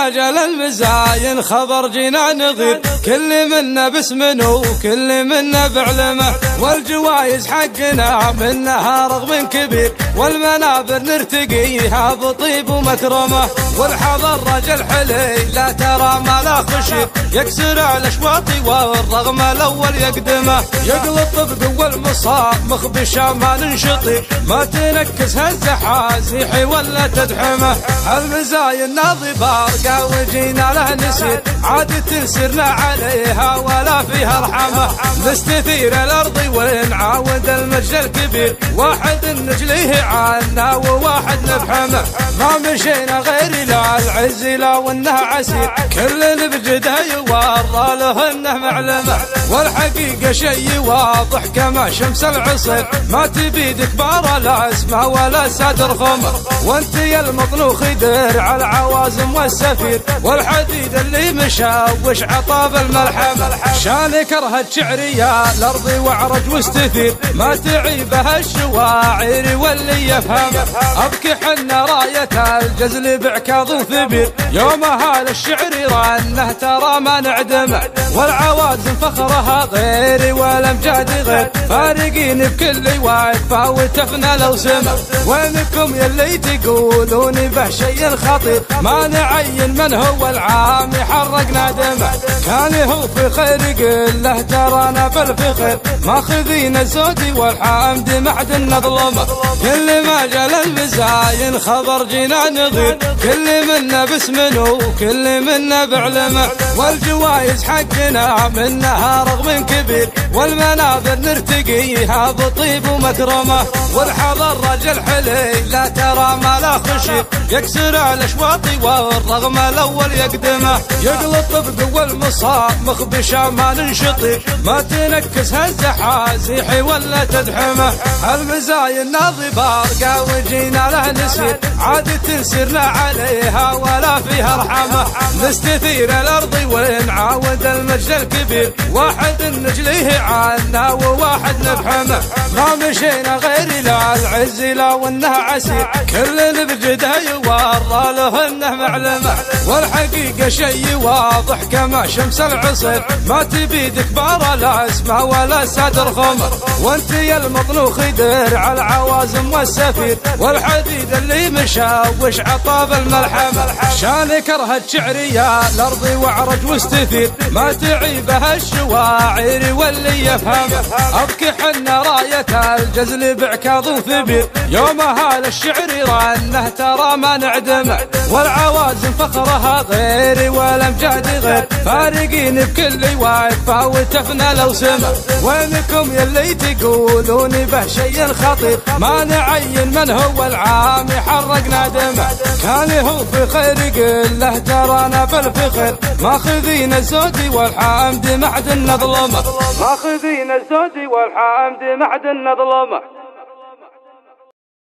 ما جل المزاين خبر جينا نغير، كل منا باسمه وكل منا بعلمه، والجوايز حقنا منها رغم كبير، والمنابر نرتقيها بطيب ومكرمه، والحضر رجل حلي لا ترى ما لا خشي، يكسر الاشواط والرغم الاول يقدمه، يقلط بقوى المصاب مخبش ما ننشطي، ما تنكس هالزحازيحي ولا تدحمه، المزاين ناضبار قاوجينا له نسير، عادة سرنا عليها ولا فيها رحمه، نستثير الارض ونعاود المجد الكبير، واحد نجليه عنا وواحد نفحمه، ما مشينا غير لا العز لا وانه عسير، كل بجده يورى له انه معلمه، والحقيقه شيء واضح كما شمس العصر، ما تبيد كبار لا اسمه ولا سادر خمر، وانت يا المطلوخ درع العوازم والسفير، والحديد اللي مشوش عطاب الملحمه، شان كرهت شعريه الارض وعرج واستثير، ما تعيبها الشواعر واللي يفهمه، ابكي حنا رايه الجزل بعكاظ وثبير، يومها للشعر رنه ترى ما نعدمه، والعوازم فخرها غيري والامجاد غير، فارقين بكل واقفه وتفنى لو سمه، وينكم يلي تقولون به شيء خطير، ما نعين من هو العام حرقنا دمه، كان هو في خير قله ترانا بالفخر، ماخذين الزود والحمد معدن نظلمه، كل ما جل المزاين خبر جينا نغير، كل منا باسمه وكل منا بعلمه، والجوايز حقنا منها رغم كبير، والمنابر نرتقيها بطيب ومكرمه، والحضر رجل حلي لا ترى ما لا خشي، يكسر الاشواط والرغم الاول يقدمه، يقلط بقوى المصاب مخبش ما ننشطي، ما تنكس هالزحازيحي ولا تدحمه، المزاين ناضبار قاوجينا له نسير، عادة سرنا عليها ولا فيها رحمه، نستثير الارض ونعاود المجد الكبير، واحد نجليه عنا وواحد نفحمه، ما مشينا غير لا العز لا وانه عسير، كل بجده يورى له انه معلمه، والحقيقه شيء واضح كما شمس العصر، ما تبيد كبار لا اسمه ولا سادر خمر، وانت يا المطلوخ درع العوازم والسفير، والحديد اللي مشوش عطاب الملحمه، شان كرهت شعريه الارض وعرج واستثير، ما تعيبها الشواعر واللي يفهمه، ابكي حنا رايه الجزل بعكاظ وثبير، يومها للشعر رنه ترى ما نعدمه، والعوازم فخرها غيري والامجاد غير، فارقين بكل واقفه وتفنى لو سمه، وينكم يلي تقولون به شيء خطير، ما نعين من هو العام حرقنا دمه، كان هو في خير قله ترانا بالفخر، ماخذين الزود والحمد معدن نظلمه، ماخذين الزود والحمد معدن نظلمه.